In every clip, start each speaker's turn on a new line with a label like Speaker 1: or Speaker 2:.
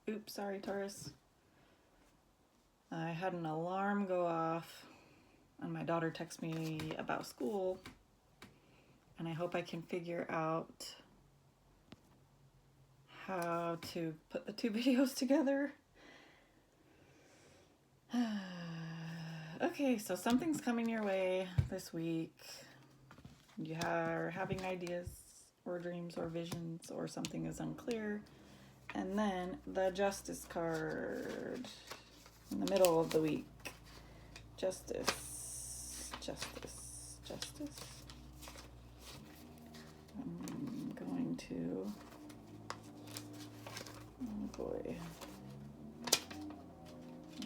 Speaker 1: Oops, sorry, Taurus. I had an alarm go off and my daughter texted me about school, and I hope I can figure out how to put the two videos together. Okay, so something's coming your way this week. You are having ideas or dreams or visions, or something is unclear. And then the Justice card in the middle of the week. Justice, justice, justice. I'm going to, oh boy,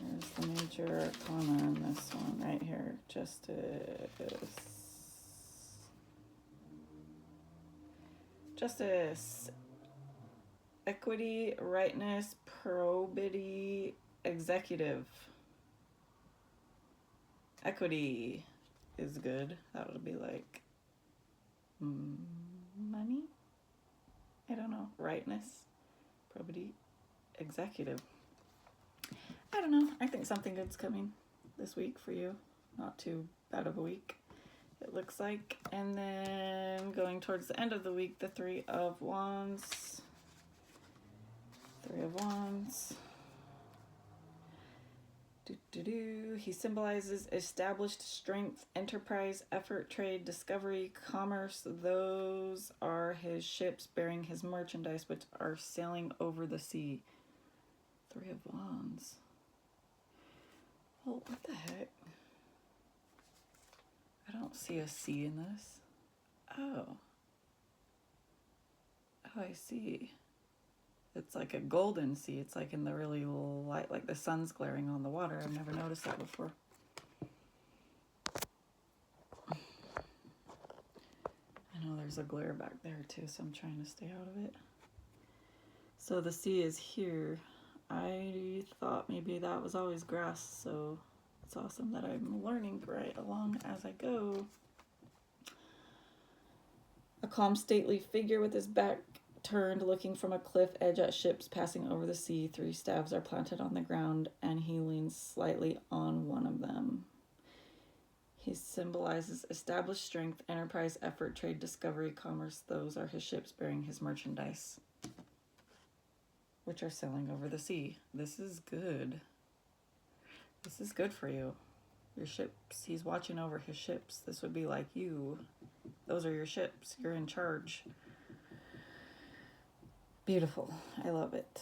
Speaker 1: there's the major arcana in this one right here. Justice. Justice. Equity, rightness, probity, executive. Equity is good. That would be like money? I don't know. Rightness, probity, executive. I don't know. I think something good's coming this week for you. Not too bad of a week, it looks like. And then going towards the end of the week, the Three of Wands. Three of Wands. He symbolizes established strength, enterprise, effort, trade, discovery, commerce. Those are his ships bearing his merchandise, which are sailing over the sea. Three of Wands. Well, what the heck? I don't see a sea in this. Oh, I see. It's like a golden sea. It's like in the really light, like the sun's glaring on the water. I've never noticed that before. I know there's a glare back there too, so I'm trying to stay out of it. So the sea is here. I thought maybe that was always grass, so it's awesome that I'm learning right along as I go. A calm, stately figure with his back turned, looking from a cliff edge at ships passing over the sea. Three staves are planted on the ground, and he leans slightly on one of them. He symbolizes established strength, enterprise, effort, trade, discovery, commerce. Those are his ships bearing his merchandise, which are sailing over the sea. This is good. This is good for you. Your ships. He's watching over his ships. This would be like you. Those are your ships. You're in charge. Beautiful. I love it.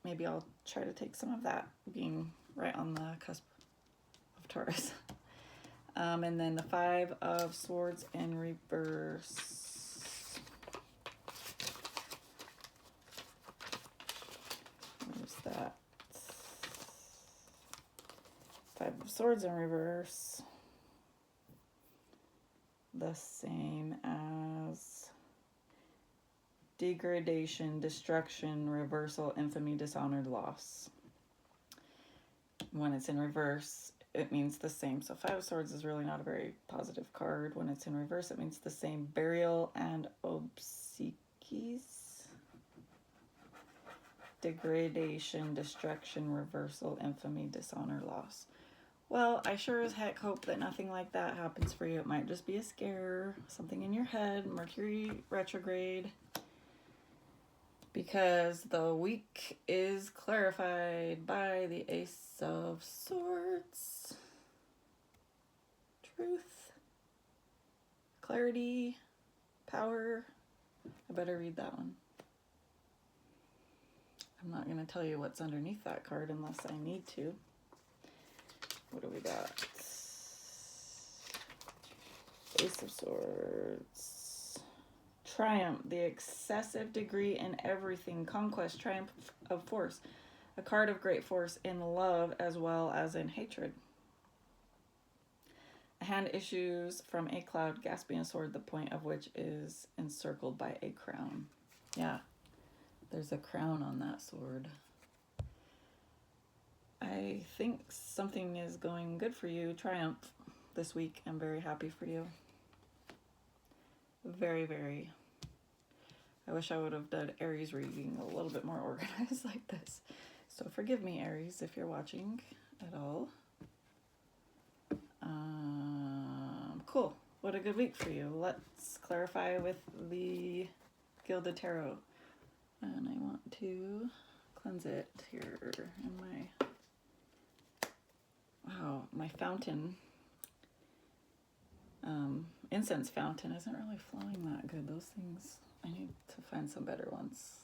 Speaker 1: Maybe I'll try to take some of that, being right on the cusp of Taurus. And then the Five of Swords in reverse. Where's that? Five of Swords in reverse. The same as degradation, destruction, reversal, infamy, dishonored, loss. When it's in reverse, it means the same. So Five of Swords is really not a very positive card. When it's in reverse, it means the same. Burial and obsequies. Degradation, destruction, reversal, infamy, dishonor, loss. Well, I sure as heck hope that nothing like that happens for you. It might just be a scare, something in your head, Mercury retrograde. Because the week is clarified by the Ace of Swords. Truth, clarity, power. I better read that one. I'm not going to tell you what's underneath that card unless I need to. What do we got? Ace of Swords. Triumph, the excessive degree in everything. Conquest, triumph of force. A card of great force in love as well as in hatred. A hand issues from a cloud, gasping a sword, the point of which is encircled by a crown. Yeah, there's a crown on that sword. I think something is going good for you. Triumph this week. I'm very happy for you. Very, very. I wish I would have done Aries reading a little bit more organized like this. So forgive me, Aries, if you're watching at all. Cool. What a good week for you. Let's clarify with the Gilded Tarot. And I want to cleanse it here in my fountain. Incense fountain isn't really flowing that good. Those things, I need to find some better ones.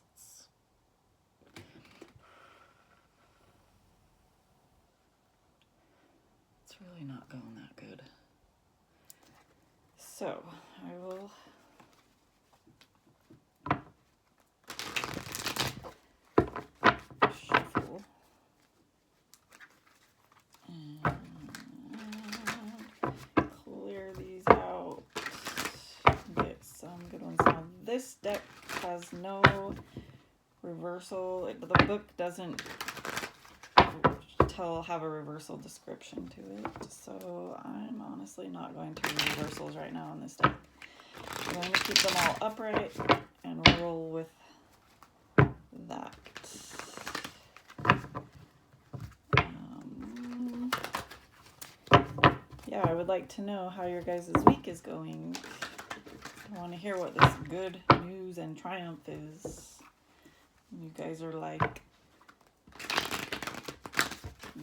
Speaker 1: It's really not going that good. So I will shuffle and clear these out. Get some good ones. Now this deck has no reversal. The book doesn't have a reversal description to it, so I'm honestly not going to do reversals right now on this deck. I'm going to keep them all upright and roll with that. Yeah, I would like to know how your guys' week is going. I want to hear what this good news and triumph is. You guys are like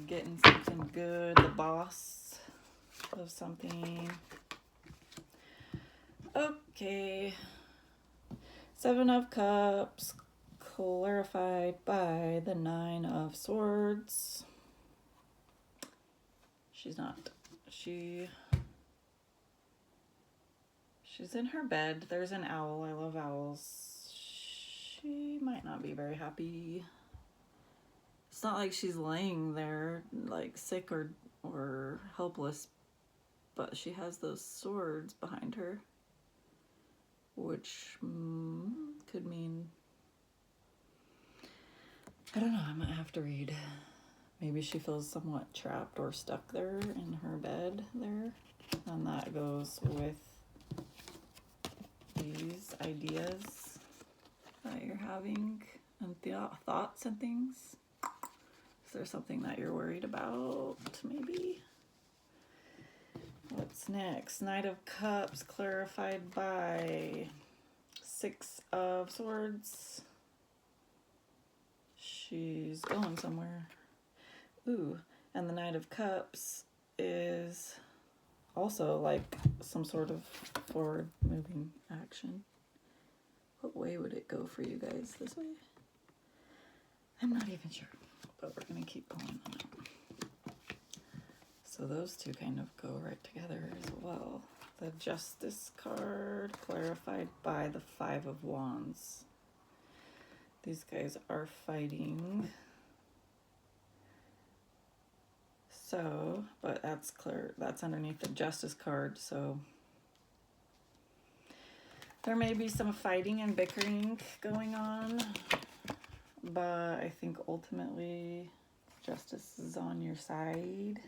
Speaker 1: getting something good, the boss of something. Okay. 7 of Cups, clarified by the 9 of Swords. She's in her bed. There's an owl. I love owls. She might not be very happy. It's not like she's laying there like sick or helpless, but she has those swords behind her, which could mean, I don't know, I might have to read. Maybe she feels somewhat trapped or stuck there in her bed there, and that goes with these ideas that you're having and thoughts and things. Is there something that you're worried about, maybe? What's next? Knight of Cups, clarified by 6 of Swords. She's going somewhere. Ooh, and the Knight of Cups is also like some sort of forward moving action. What way would it go for you guys? This way? I'm not even sure, but we're going to keep pulling on it. So those two kind of go right together as well. The Justice card, clarified by the 5 of Wands. These guys are fighting. So, but that's clear. That's underneath the Justice card, so there may be some fighting and bickering going on, but I think ultimately Justice is on your side.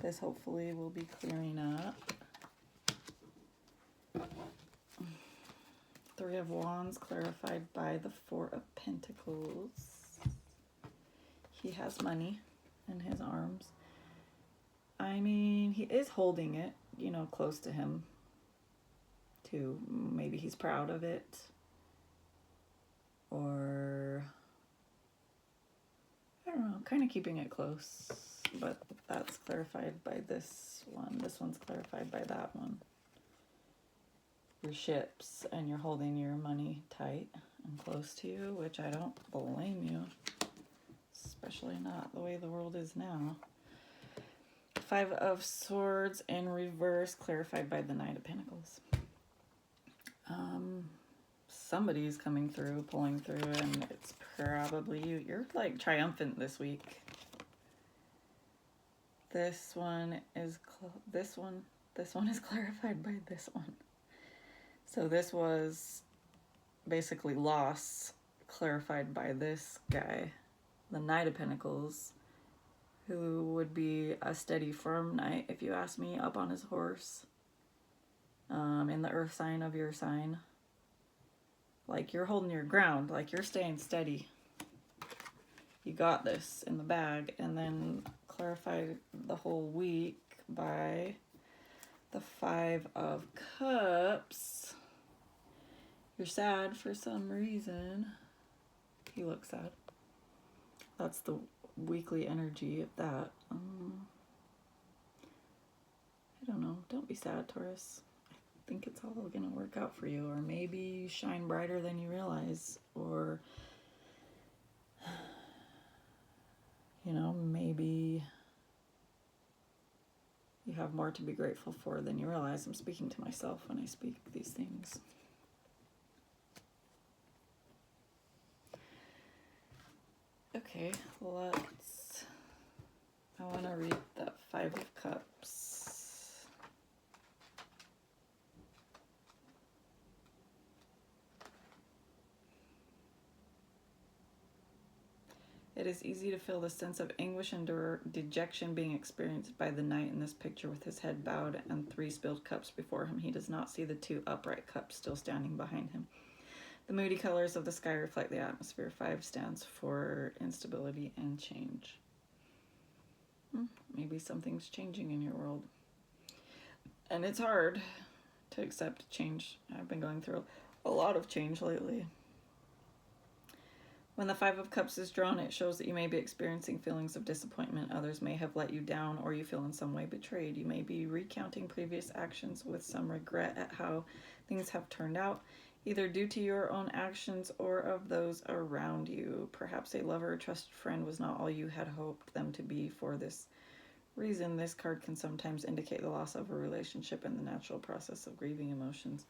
Speaker 1: This hopefully will be clearing up. 3 of Wands, clarified by the 4 of Pentacles. He has money in his arms. I mean, he is holding it, you know, close to him too. Maybe he's proud of it, or I don't know, kind of keeping it close, but that's clarified by this one. This one's clarified by that one. Your ships, and you're holding your money tight and close to you, which I don't blame you, especially not the way the world is now. 5 of Swords in reverse, clarified by the Knight of Pentacles. Somebody's coming through, pulling through, and it's probably you. You're like triumphant this week. This one is clarified by this one. So this was basically loss, clarified by this guy, the Knight of Pentacles, who would be a steady, firm knight, if you ask me, up on his horse, in the earth sign of your sign. Like you're holding your ground, like you're staying steady. You got this in the bag. And then clarify the whole week by the 5 of Cups. You're sad for some reason. He looks sad. That's the weekly energy of that. I don't know. Don't be sad, Taurus. I think it's all going to work out for you. Or maybe you shine brighter than you realize. Or, you know, maybe you have more to be grateful for than you realize. I'm speaking to myself when I speak these things. Okay, I want to read that 5 of Cups. It is easy to feel the sense of anguish and dejection being experienced by the knight in this picture with his head bowed and 3 spilled cups before him. He does not see the 2 upright cups still standing behind him. The moody colors of the sky reflect the atmosphere. 5 stands for instability and change. Maybe something's changing in your world. And it's hard to accept change. I've been going through a lot of change lately. When the 5 of Cups is drawn, it shows that you may be experiencing feelings of disappointment. Others may have let you down, or you feel in some way betrayed. You may be recounting previous actions with some regret at how things have turned out, either due to your own actions or of those around you. Perhaps a lover or trusted friend was not all you had hoped them to be. For this reason, this card can sometimes indicate the loss of a relationship and the natural process of grieving emotions.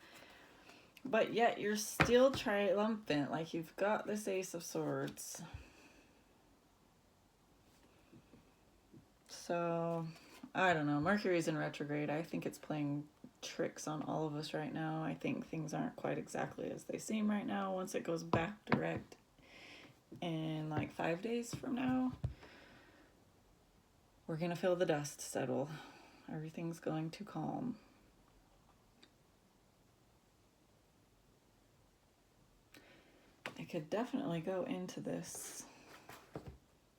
Speaker 1: But yet you're still triumphant, like you've got this Ace of Swords. So, I don't know. Mercury's in retrograde. I think it's playing tricks on all of us right now. I think things aren't quite exactly as they seem right now. Once it goes back direct in like 5 days from now, we're going to feel the dust settle. Everything's going to calm. I could definitely go into this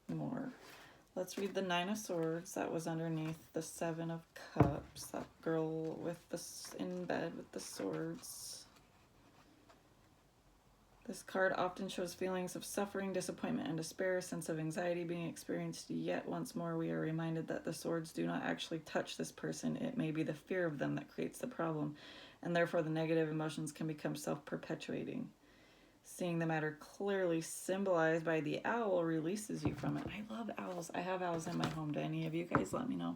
Speaker 1: more. Let's read the 9 of Swords. That was underneath the 7 of Cups. That girl with in bed with the swords. This card often shows feelings of suffering, disappointment, and despair, a sense of anxiety being experienced. Yet once more, we are reminded that the swords do not actually touch this person. It may be the fear of them that creates the problem, and therefore the negative emotions can become self-perpetuating. Seeing the matter clearly symbolized by the owl releases you from it. I love owls. I have owls in my home. Do any of you guys let me know?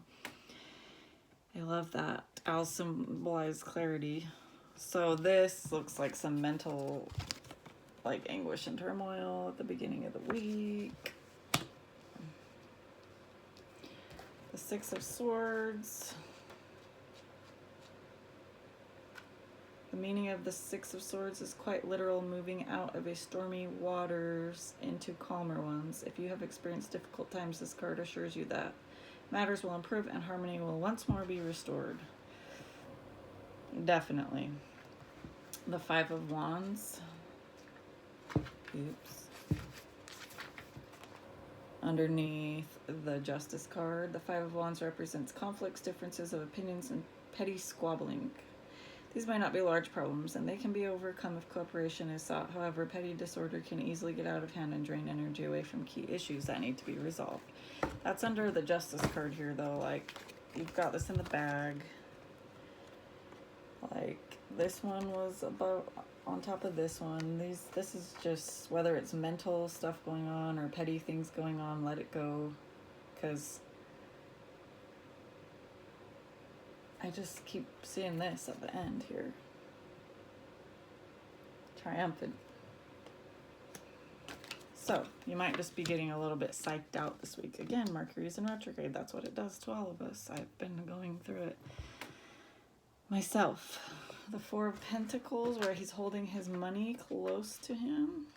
Speaker 1: I love that. Owls symbolize clarity. So this looks like some mental like anguish and turmoil at the beginning of the week. The 6 of Swords. The meaning of the 6 of Swords is quite literal, moving out of a stormy waters into calmer ones. If you have experienced difficult times, this card assures you that matters will improve and harmony will once more be restored. Definitely. The 5 of Wands. Oops. Underneath the Justice card, the 5 of Wands represents conflicts, differences of opinions, and petty squabbling. These might not be large problems, and they can be overcome if cooperation is sought. However, petty disorder can easily get out of hand and drain energy away from key issues that need to be resolved. That's under the Justice card here, though. Like, you've got this in the bag. Like, this one was about on top of this one. This is just, whether it's mental stuff going on or petty things going on, let it go. Because I just keep seeing this at the end here. Triumphant. So, you might just be getting a little bit psyched out this week. Again, Mercury's in retrograde. That's what it does to all of us. I've been going through it myself. The 4 of Pentacles, where he's holding his money close to him.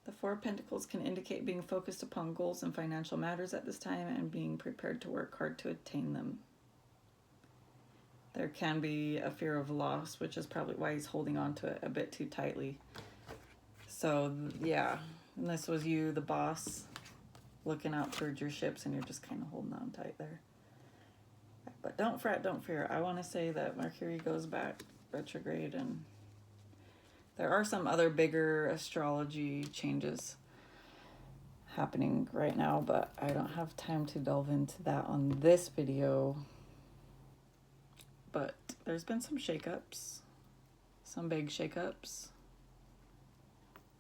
Speaker 1: The 4 of Pentacles can indicate being focused upon goals and financial matters at this time and being prepared to work hard to attain them. there can be a fear of loss, which is probably why he's holding on to it a bit too tightly. So yeah, and this was you, the boss, looking out towards your ships, and you're just kind of holding on tight there. But don't fret, don't fear. I want to say that Mercury goes back retrograde, and there are some other bigger astrology changes happening right now, but I don't have time to delve into that on this video. But there's been some shakeups, some big shakeups.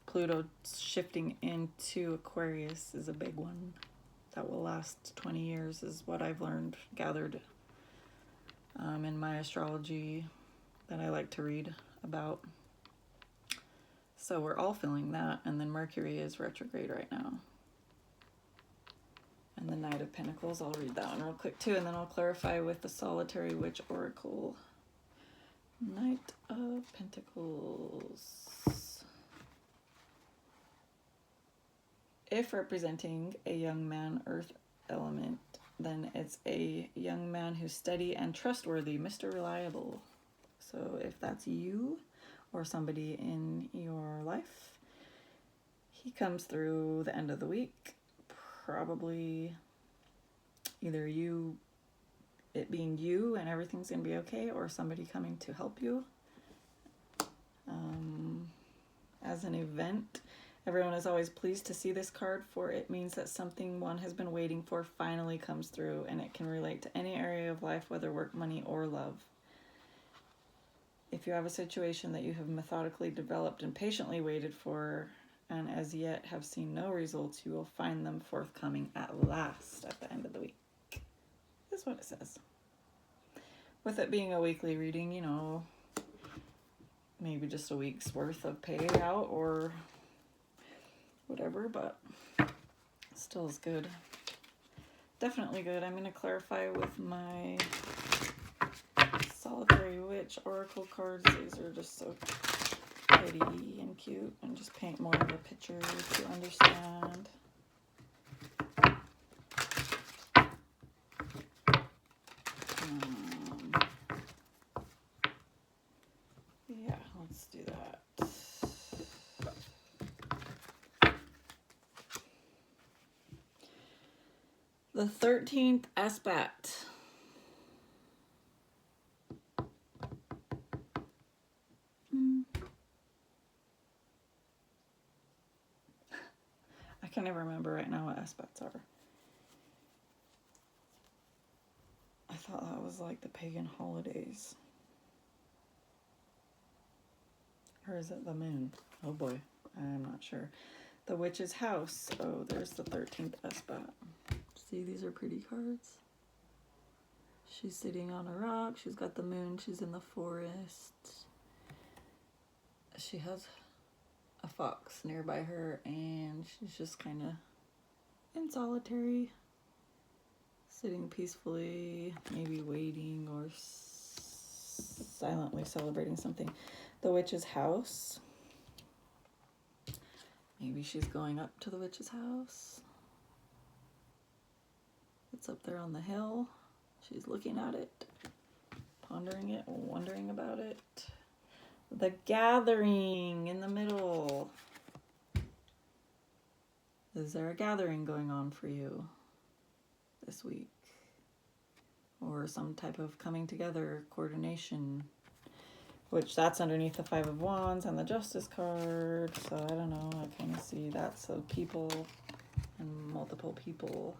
Speaker 1: Pluto shifting into Aquarius is a big one. That will last 20 years is what I've learned, gathered in my astrology that I like to read about. So we're all feeling that. And then Mercury is retrograde right now. And the Knight of Pentacles, I'll read that one real quick too, and then I'll clarify with the Solitary Witch Oracle. Knight of Pentacles. If representing a young man, earth element, then it's a young man who's steady and trustworthy, Mr. Reliable. So if that's you or somebody in your life, he comes through the end of the week. Probably either it being you and everything's gonna be okay, or somebody coming to help you. As an event, everyone is always pleased to see this card, for it means that something one has been waiting for finally comes through, and it can relate to any area of life, whether work, money, or love. If you have a situation that you have methodically developed and patiently waited for, and as yet have seen no results, you will find them forthcoming at last at the end of the week. That's what it says. With it being a weekly reading, you know, maybe just a week's worth of payout or whatever, but still is good. Definitely good. I'm going to clarify with my Solitary Witch Oracle cards. These are just so pretty and cute, and just paint more of a picture to understand. Yeah, let's do that. The 13th aspect. I can never remember right now what aspects are. I thought that was like the pagan holidays. Or is it the moon? Oh boy, I'm not sure. The Witch's House. Oh, there's the 13th aspect. See, these are pretty cards. She's sitting on a rock. She's got the moon. She's in the forest. She has a fox nearby her, and she's just kind of in solitary, sitting peacefully, maybe waiting or silently celebrating something. The Witch's House. Maybe she's going up to the Witch's house. It's up there on the hill. She's looking at it, pondering it, wondering about it. The Gathering in the middle. Is there a gathering going on for you this week? Or some type of coming together, coordination, which that's underneath the Five of Wands and the Justice card. So I don't know, I kind of see that. So people and multiple people.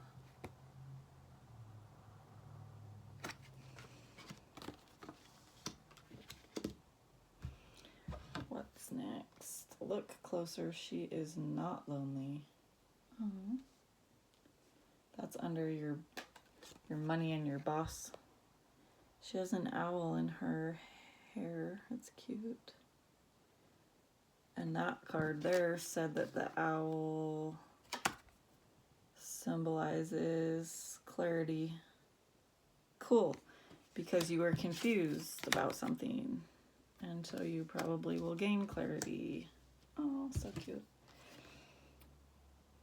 Speaker 1: What's next? Look closer. She is not lonely. Oh. That's under your money and your boss. She has an owl in her hair. That's cute. And that card there said that the owl symbolizes clarity. Cool. Because you were confused about something. And so you probably will gain clarity. Oh, so cute.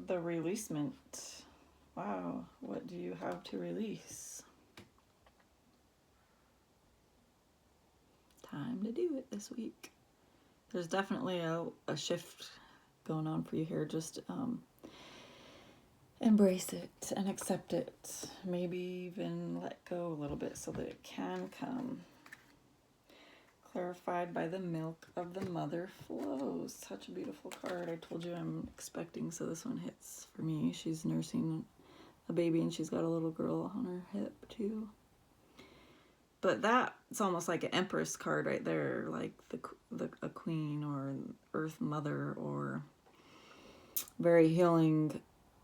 Speaker 1: The releasement. Wow, what do you have to release? time to do it this week. There's definitely a shift going on for you here. Just embrace it and accept it. Maybe even let go a little bit so that it can come. Clarified by the milk of the mother flows. Such a beautiful card. I told you I'm expecting, so this one hits for me. She's nursing a baby and she's got a little girl on her hip too. But that's almost like an Empress card right there, like a queen or Earth Mother, or very healing,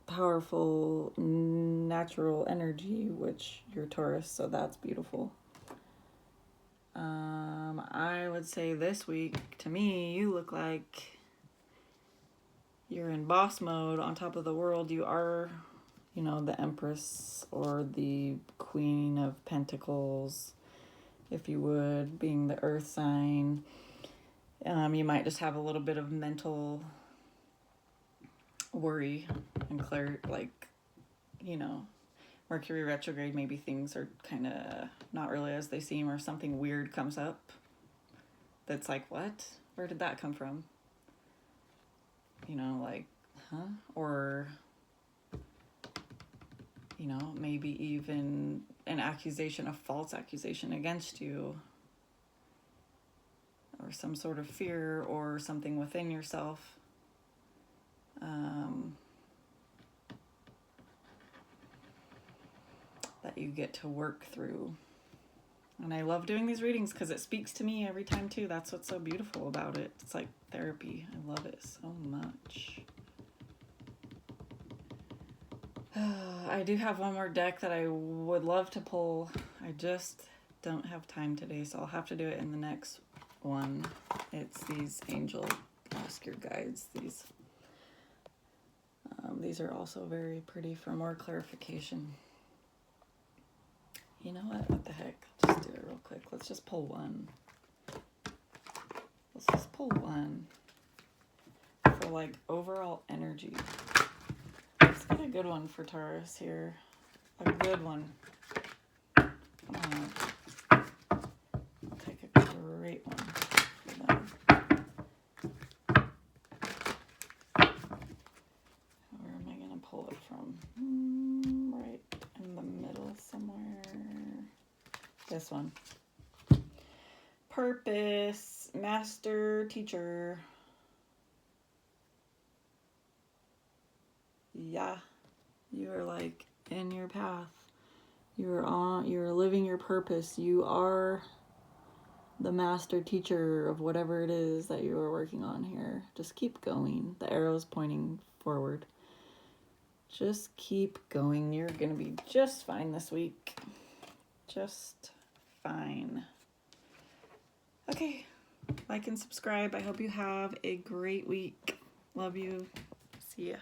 Speaker 1: powerful, natural energy, which you're Taurus, so that's beautiful. I would say this week, to me, you look like you're in boss mode, on top of the world. You are, you know, the Empress or the Queen of Pentacles, if you would, being the earth sign. You might just have a little bit of mental worry and like, you know, Mercury retrograde, maybe things are kind of not really as they seem, or something weird comes up that's like, what? Where did that come from? You know, like, huh? Or, you know, maybe even an accusation, a false accusation against you, or some sort of fear or something within yourself. That you get to work through. And I love doing these readings because it speaks to me every time too. That's what's so beautiful about it. It's like therapy. I love it so much. I do have one more deck that I would love to pull. I just don't have time today, so I'll have to do it in the next one. It's these angel ask your guides. These are also very pretty for more clarification. You know what the heck, I'll just do it real quick. Let's just pull one. Let's just pull one for like overall energy. Let's get a good one for Taurus here. A good one. Come on. I'll take a great one for them. Where am I going to pull it from? Right in the middle somewhere. This one. Purpose, master, teacher. Yeah, you are like in your path. You're living your purpose. You are the master teacher of whatever it is that you are working on here. Just keep going. The arrow's pointing forward. Just keep going. You're gonna be just fine this week. Just fine. Okay, like and subscribe. I hope you have a great week. Love you. See ya.